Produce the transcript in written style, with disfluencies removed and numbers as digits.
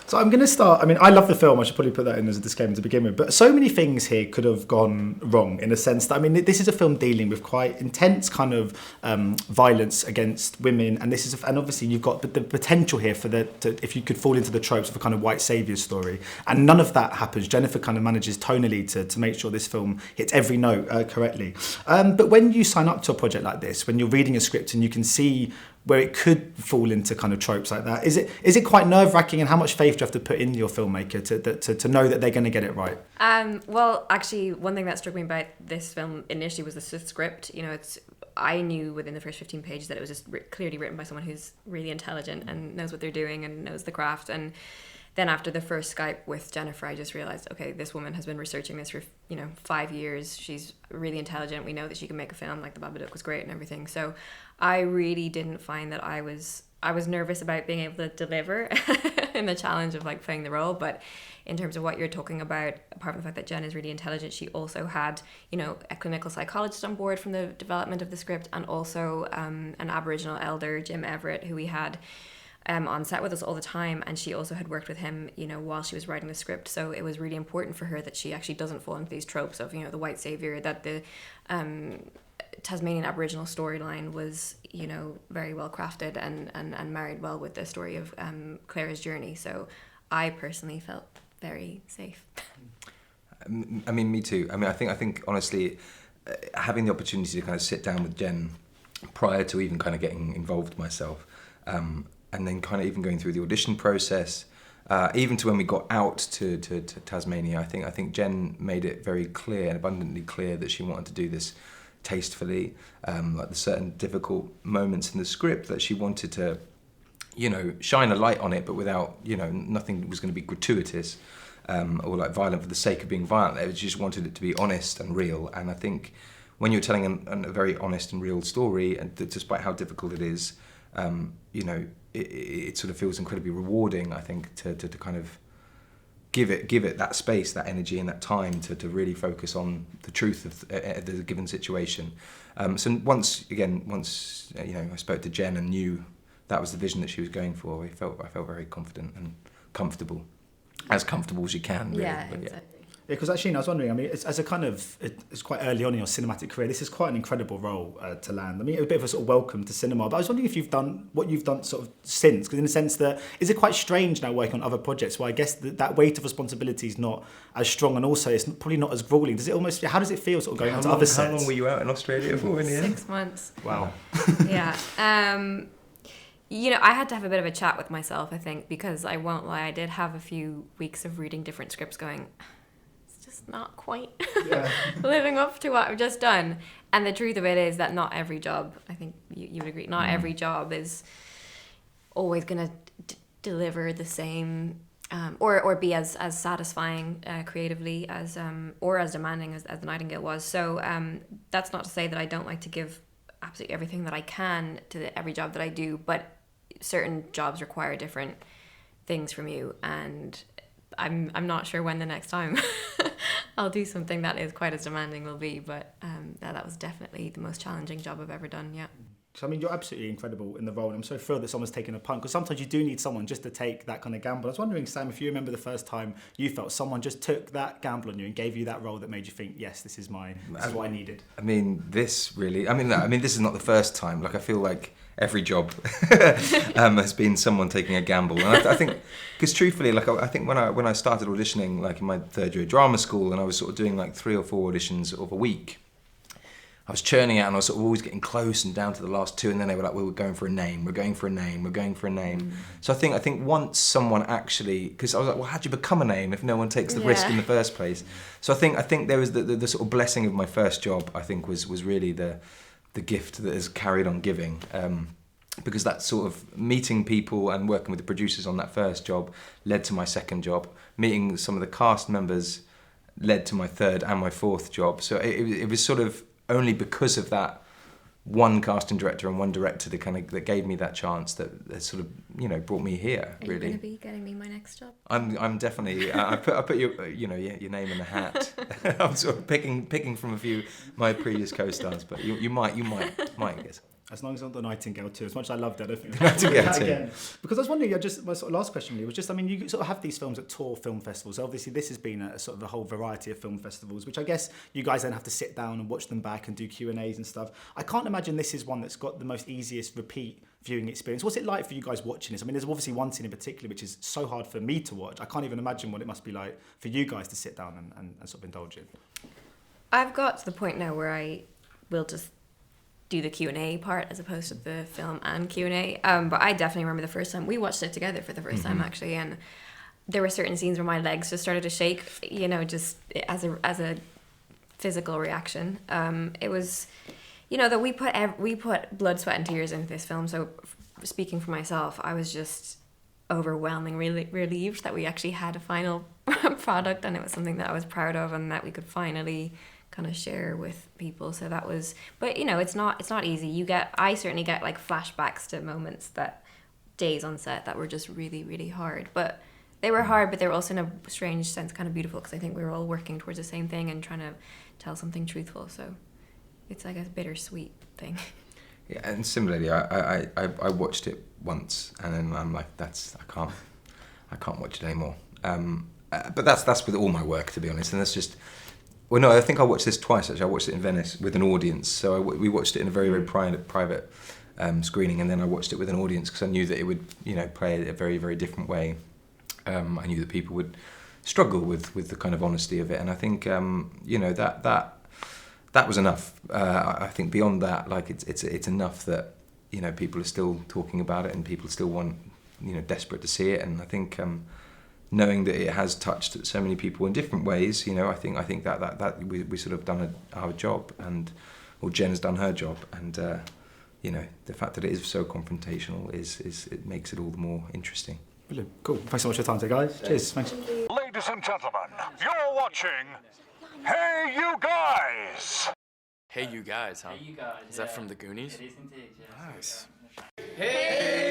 So I'm going to start. I mean, I love the film. I should probably put that in as a disclaimer to begin with. But so many things here could have gone wrong in a sense that, I mean, this is a film dealing with quite intense kind of violence against women. And and obviously you've got the potential here for if you could fall into the tropes of a kind of white saviour story. And none of that happens. Jennifer kind of manages tonally to make sure this film hits every note correctly. But when you sign up to a project like this, when you're reading a script and you can see where it could fall into kind of tropes like that, is it quite nerve-wracking, and how much faith do you have to put in your filmmaker to know that they're going to get it right? Well, actually, one thing that struck me about this film initially was the script. You know, I knew within the first 15 pages that it was just clearly written by someone who's really intelligent and knows what they're doing and knows the craft. And then after the first Skype with Jennifer, I just realised, okay, this woman has been researching this for 5 years. She's really intelligent. We know that she can make a film. Like, The Babadook was great and everything. So I really didn't find that I was nervous about being able to deliver in the challenge of like playing the role. But in terms of what you're talking about, apart from the fact that Jen is really intelligent, she also had, a clinical psychologist on board from the development of the script, and also an Aboriginal elder, Jim Everett, who we had on set with us all the time, and she also had worked with him, while she was writing the script. So it was really important for her that she actually doesn't fall into these tropes of, the white saviour, that the Tasmanian Aboriginal storyline was, very well crafted and married well with the story of Clare's journey. So I personally felt very safe. I mean, me too. I mean, I think honestly, having the opportunity to kind of sit down with Jen prior to even kind of getting involved myself, and then kind of even going through the audition process, even to when we got out to Tasmania, I think Jen made it very clear and abundantly clear that she wanted to do this tastefully, like the certain difficult moments in the script that she wanted to, shine a light on it, but without, nothing was going to be gratuitous or like violent for the sake of being violent. She just wanted it to be honest and real. And I think when you're telling a very honest and real story, and despite how difficult it is, it sort of feels incredibly rewarding, I think, to kind of give it that space, that energy, and that time to really focus on the truth of the given situation. So once I spoke to Jen and knew that was the vision that she was going for, I felt very confident and comfortable as you can. Really. Yeah, exactly. Yeah, because actually, I was wondering, I mean, it's quite early on in your cinematic career. This is quite an incredible role to land. I mean, a bit of a sort of welcome to cinema. But I was wondering if you've done what you've done sort of since, because in the sense that, is it quite strange now working on other projects where I guess that weight of responsibility is not as strong, and also it's probably not as grueling? How does it feel sort of going on to other sets? How long were you out in Australia for in the end? 6 months. Wow. Yeah. I had to have a bit of a chat with myself, I think, because I won't lie, I did have a few weeks of reading different scripts going, just not quite living up to what I've just done. And the truth of it is that not every job, I think you would agree, not every job is always going to deliver the same or be as satisfying creatively as or as demanding as the Nightingale was. So that's not to say that I don't like to give absolutely everything that I can to every job that I do, but certain jobs require different things from you, and I'm not sure when the next time I'll do something that is quite as demanding will be, but that was definitely the most challenging job I've ever done, yeah. So, I mean, you're absolutely incredible in the role, and I'm so thrilled that someone's taken a punt, because sometimes you do need someone just to take that kind of gamble. I was wondering, Sam, if you remember the first time you felt someone just took that gamble on you and gave you that role that made you think, yes, this is what I needed. I mean, this is not the first time. Like, I feel like every job has been someone taking a gamble. And I think, because truthfully, like, I think when I started auditioning, like in my third year of drama school, and I was sort of doing like 3 or 4 auditions of a week, I was churning out, and I was sort of always getting close and down to the last 2, and then they were like, we're going for a name. So I think once someone actually, because I was like, well, how do you become a name if no one takes the risk in the first place? So I think there was the sort of blessing of my first job, I think was really the gift that has carried on giving. Because that sort of meeting people and working with the producers on that first job led to my second job. Meeting some of the cast members led to my third and my fourth job. So it was sort of only because of that one casting director and one director that gave me that chance that sort of brought me here. Are really. You going to be getting me my next job? I'm definitely. I put your your name in the hat. I'm sort of picking from a few my previous co-stars, but you might guess. As long as it's not the Nightingale too. As much as I loved it, I don't think Nightingale too. again. Because I was wondering, my sort of last question really was just, I mean, you sort of have these films at tour film festivals. So obviously, this has been a sort of a whole variety of film festivals, which I guess you guys then have to sit down and watch them back and do Q&As and stuff. I can't imagine this is one that's got the most easiest repeat viewing experience. What's it like for you guys watching this? I mean, there's obviously one scene in particular which is so hard for me to watch. I can't even imagine what it must be like for you guys to sit down and sort of indulge in. I've got to the point now where I will just do the Q&A part as opposed to the film and Q&A. But I definitely remember the first time we watched it together for the first time actually, and there were certain scenes where my legs just started to shake, you know, just as a physical reaction. It was, you know, that we put blood, sweat and tears into this film. So speaking for myself, I was just overwhelmingly relieved that we actually had a final product, and it was something that I was proud of and that we could finally kind of share with people. So that was, but you know, it's not easy. I certainly get like flashbacks to moments that days on set that were just really, really hard, but they were hard, but they were also in a strange sense kind of beautiful, because I think we were all working towards the same thing and trying to tell something truthful. So it's like a bittersweet thing. Yeah, and similarly, I watched it once and then I'm like, I can't watch it anymore. But that's with all my work, to be honest, and that's just. Well, no, I think I watched this twice, actually. I watched it in Venice with an audience. So we watched it in a very, very private screening, and then I watched it with an audience because I knew that it would, you know, play a very, very different way. I knew that people would struggle with the kind of honesty of it, and I think, you know, that was enough. I think beyond that, like, it's enough that, you know, people are still talking about it and people still want, you know, desperate to see it, and I think... knowing that it has touched so many people in different ways, you know, I think that we sort of done our job, or Jen has done her job, and you know, the fact that it is so confrontational is it makes it all the more interesting. Brilliant. Cool. Thanks so much for your time today, guys. Cheers. Thanks. Ladies and gentlemen, you're watching Hey You Guys! Hey You Guys, huh? Hey, you guys. Is that from the Goonies? It is indeed, yes. Nice. Hey!